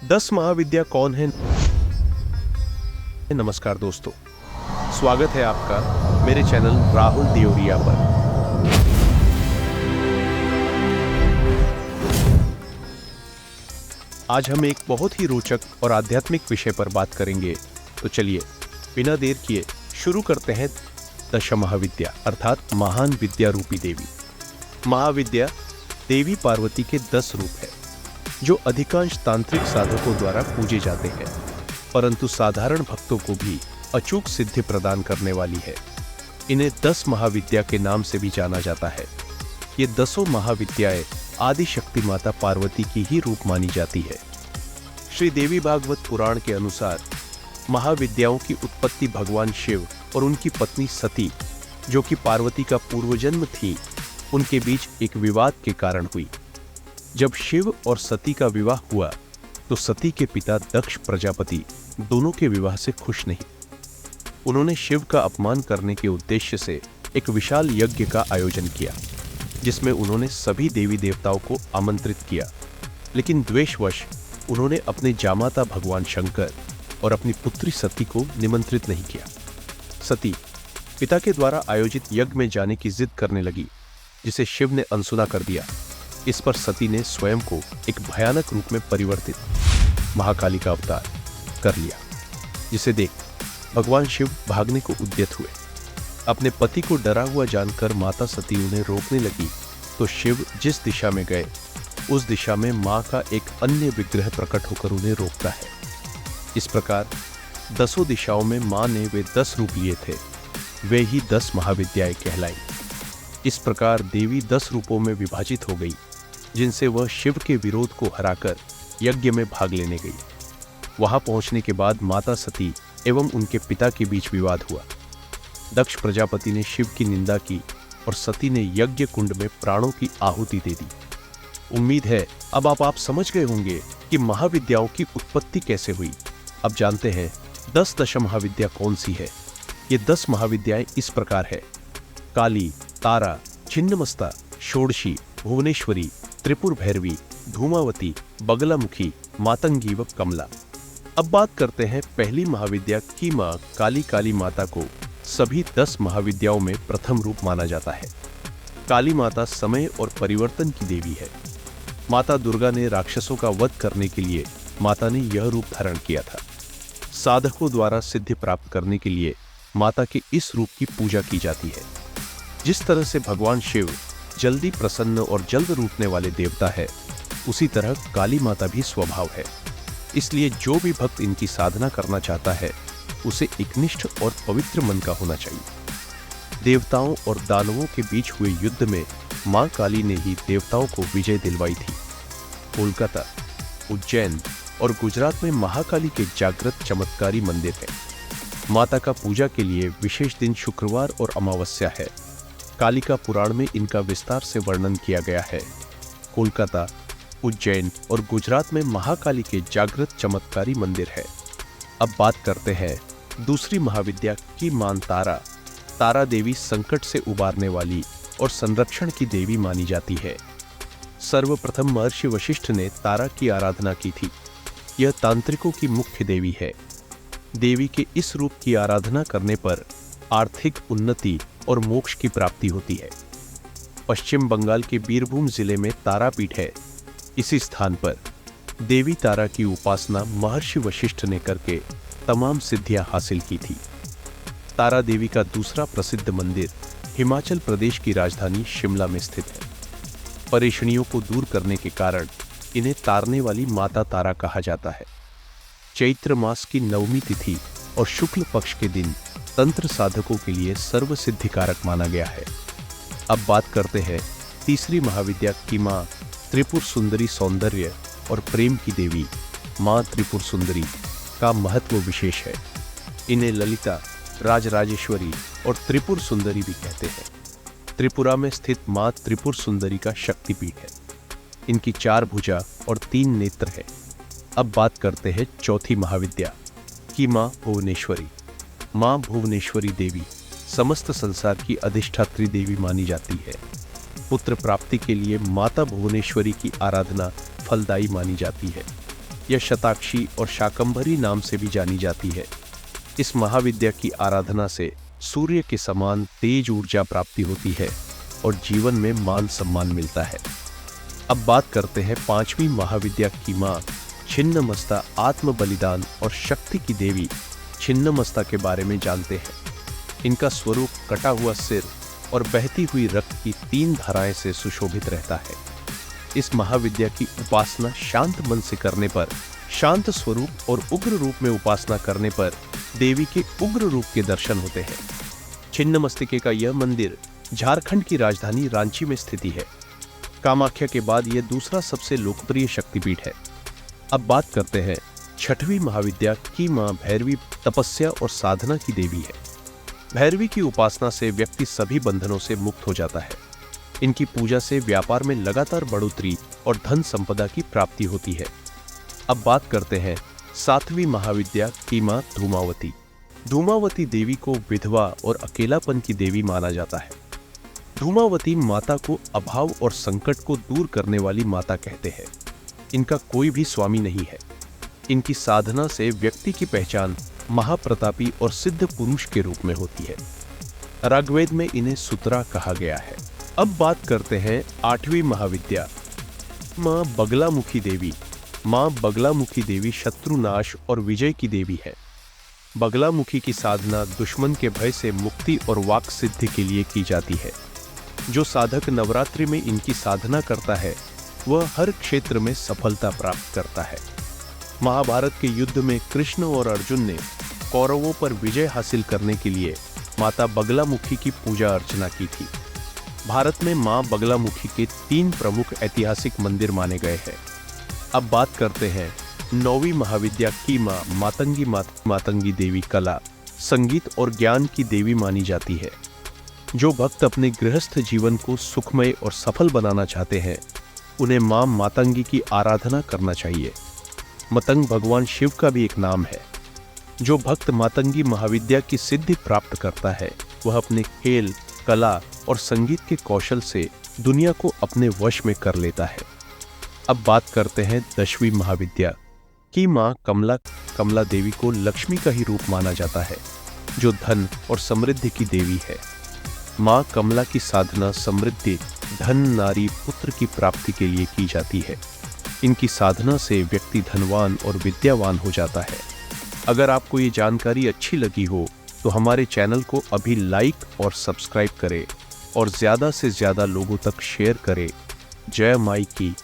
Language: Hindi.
10 महाविद्या कौन है? नमस्कार दोस्तों, स्वागत है आपका मेरे चैनल राहुल दियोरिया पर। आज हम एक बहुत ही रोचक और आध्यात्मिक विषय पर बात करेंगे। तो चलिए बिना देर किए शुरू करते हैं। दश महाविद्या अर्थात महान विद्या रूपी देवी। महाविद्या देवी पार्वती के 10 रूप है जो अधिकांश तांत्रिक साधकों द्वारा पूजे जाते हैं, परंतु साधारण भक्तों को भी अचूक सिद्धि प्रदान करने वाली है। इन्हें 10 महाविद्या के नाम से भी जाना जाता है। ये 10 महाविद्याएं आदि शक्ति माता पार्वती की ही रूप मानी जाती है। श्री देवी भागवत पुराण के अनुसार महाविद्याओं की उत्पत्ति भगवान शिव और उनकी पत्नी सती, जो कि पार्वती का पूर्वजन्म थी, उनके बीच एक विवाद के कारण हुई। जब शिव और सती का विवाह हुआ तो सती के पिता दक्ष प्रजापति दोनों के विवाह से खुश नहीं। उन्होंने शिव का अपमान करने के उद्देश्य से एक विशाल यज्ञ का आयोजन किया, जिसमें उन्होंने सभी देवी देवताओं को आमंत्रित किया, लेकिन द्वेषवश उन्होंने अपने जामाता भगवान शंकर और अपनी पुत्री सती को निमंत्रित नहीं किया। सती पिता के द्वारा आयोजित यज्ञ में जाने की जिद करने लगी, जिसे शिव ने अनसुना कर दिया। इस पर सती ने स्वयं को एक भयानक रूप में परिवर्तित महाकाली का अवतार कर लिया, जिसे देख भगवान शिव भागने को उद्यत हुए। अपने पति को डरा हुआ जानकर माता सती उन्हें रोकने लगी तो शिव जिस दिशा में गए उस दिशा में मां का एक अन्य विग्रह प्रकट होकर उन्हें रोकता है। इस प्रकार 10 दिशाओं में मां ने वे 10 रूप लिए थे, वे ही 10 महाविद्याएं कहलाई। इस प्रकार देवी 10 रूपों में विभाजित हो गई, जिनसे वह शिव के विरोध को हराकर यज्ञ में भाग लेने गई। वहां पहुंचने के बाद माता सती एवं उनके पिता के बीच विवाद हुआ। दक्ष प्रजापति ने शिव की निंदा की और सती ने यज्ञ कुंड में प्राणों की आहुति दे दी। उम्मीद है अब आप समझ गए होंगे कि महाविद्याओं की उत्पत्ति कैसे हुई। अब जानते हैं 10 दश महाविद्या कौन सी है। ये 10 महाविद्याएं इस प्रकार है: काली, तारा, छिन्नमस्ता, षोडशी, भुवनेश्वरी, त्रिपुर भैरवी, धूमावती, बगलामुखी, मातंगी व कमला। अब बात करते हैं पहली महाविद्या की मां काली। काली माता को सभी 10 महाविद्याओं में प्रथम रूप माना जाता है। काली माता समय और परिवर्तन की देवी है। माता दुर्गा ने राक्षसों का वध करने के लिए माता ने यह रूप धारण किया था। साधकों द्वारा सिद्धि प्राप्त करने के लिए माता के इस रूप की पूजा की जाती है। जिस तरह से भगवान शिव जल्दी प्रसन्न और जल्द रूठने वाले देवता है, उसी तरह काली माता भी स्वभाव है। इसलिए जो भी भक्त इनकी साधना करना चाहता है, उसे एकनिष्ठ और पवित्र मन का होना चाहिए। देवताओं और दानवों के बीच हुए युद्ध में मां काली ने ही देवताओं को विजय दिलवाई थी। कोलकाता, उज्जैन और गुजरात में महाकाली के जागृत चमत्कारी मंदिर है। माता का पूजा के लिए विशेष दिन शुक्रवार और अमावस्या है। कालिका पुराण में इनका विस्तार से वर्णन किया गया है। कोलकाता, उज्जैन और गुजरात में महाकाली के जागृत चमत्कारी मंदिर है। अब बात करते हैं दूसरी महाविद्या की मां तारा। तारा देवी संकट से उबारने वाली और संरक्षण की देवी मानी जाती है। सर्वप्रथम महर्षि वशिष्ठ ने तारा की आराधना की थी। यह तांत्रिकों की मुख्य देवी है। देवी के इस रूप की आराधना करने पर आर्थिक उन्नति और मोक्ष की प्राप्ति होती है। पश्चिम बंगाल के बीरभूम जिले में तारापीठ है। इसी स्थान पर देवी तारा की उपासना महर्षि वशिष्ठ ने करके तमाम सिद्धियां हासिल की थी। तारा देवी का दूसरा प्रसिद्ध मंदिर हिमाचल प्रदेश की राजधानी शिमला में स्थित है। परेशानियों को दूर करने के कारण इन्हें तारने वाली माता तारा कहा जाता है। चैत्र मास की नवमी तिथि और शुक्ल पक्ष के दिन तंत्र साधकों के लिए सर्व सिद्धिकारक माना गया है। अब बात करते हैं तीसरी महाविद्या की मां त्रिपुर सुंदरी। सौंदर्य और प्रेम की देवी मां त्रिपुर सुंदरी का महत्व विशेष है। इन्हें ललिता, राजराजेश्वरी और त्रिपुर सुंदरी भी कहते हैं। त्रिपुरा में स्थित मां त्रिपुर सुंदरी का शक्तिपीठ है। इनकी 4 भुजा और 3 नेत्र है। अब बात करते हैं चौथी महाविद्या की मां भुवनेश्वरी। मां भुवनेश्वरी देवी समस्त संसार की अधिष्ठात्री देवी मानी जाती है। पुत्र प्राप्ति के लिए माता भुवनेश्वरी की आराधना फलदायी मानी जाती है। यह शताक्षी और शाकंभरी नाम से भी जानी जाती है। इस महाविद्या की आराधना से सूर्य के समान तेज ऊर्जा प्राप्ति होती है और जीवन में मान सम्मान मिलता है। अब बात करते हैं पांचवी महाविद्या की मां छिन्नमस्ता, आत्म बलिदान और शक्ति की देवी छिन्नमस्ता के बारे में जानते हैं। इनका स्वरूप कटा हुआ सिर और बहती हुई रक्त की 3 धाराएं से सुशोभित रहता है। इस महाविद्या की उपासना शांत मन से करने पर, शांत स्वरूप और उग्र रूप में उपासना करने पर देवी के उग्र रूप के दर्शन होते हैं। छिन्नमस्तिके का यह मंदिर झारखंड की राजधानी रांची में स्थिति है। कामाख्या के बाद यह दूसरा सबसे लोकप्रिय शक्तिपीठ है। अब बात करते हैं छठवीं महाविद्या की मां भैरवी तपस्या और साधना की देवी है। भैरवी की उपासना से व्यक्ति सभी बंधनों से मुक्त हो जाता है। इनकी पूजा से व्यापार में लगातार बढ़ोतरी और धन संपदा की प्राप्ति होती है। अब बात करते हैं सातवीं महाविद्या की मां धूमावती। धूमावती देवी को विधवा और अकेलापन की देवी माना जाता है। धूमावती माता को अभाव और संकट को दूर करने वाली माता कहते हैं। इनका कोई भी स्वामी नहीं है। इनकी साधना से व्यक्ति की पहचान महाप्रतापी और सिद्ध पुरुष के रूप में होती है। ऋग्वेद में इन्हें सुतरा कहा गया है। अब बात करते हैं आठवीं महाविद्या मां बगलामुखी देवी। मां बगलामुखी देवी शत्रुनाश और विजय की देवी है। बगलामुखी की साधना दुश्मन के भय से मुक्ति और वाक सिद्धि के लिए की जाती है। जो साधक नवरात्रि में इनकी साधना करता है वह हर क्षेत्र में सफलता प्राप्त करता है। महाभारत के युद्ध में कृष्ण और अर्जुन ने कौरवों पर विजय हासिल करने के लिए माता बगलामुखी की पूजा अर्चना की थी। भारत में मां बगलामुखी के 3 प्रमुख ऐतिहासिक मंदिर माने गए हैं। अब बात करते हैं 9वीं महाविद्या की मां मातंगी। मातंगी देवी कला, संगीत और ज्ञान की देवी मानी जाती है। जो भक्त अपने गृहस्थ जीवन को सुखमय और सफल बनाना चाहते हैं उन्हें मां मातंगी की आराधना करना चाहिए। मतंग भगवान शिव का भी एक नाम है। जो भक्त मातंगी महाविद्या की सिद्धि प्राप्त करता है वह अपने खेल, कला और संगीत के कौशल से दुनिया को अपने वश में कर लेता है। अब बात करते हैं 10वीं महाविद्या की मां कमला। कमला देवी को लक्ष्मी का ही रूप माना जाता है, जो धन और समृद्धि की देवी है। मां कमला की साधना समृद्धि, धन, नारी, पुत्र की प्राप्ति के लिए की जाती है। इनकी साधना से व्यक्ति धनवान और विद्यावान हो जाता है। अगर आपको ये जानकारी अच्छी लगी हो तो हमारे चैनल को अभी लाइक और सब्सक्राइब करें और ज़्यादा से ज़्यादा लोगों तक शेयर करें। जय माई की।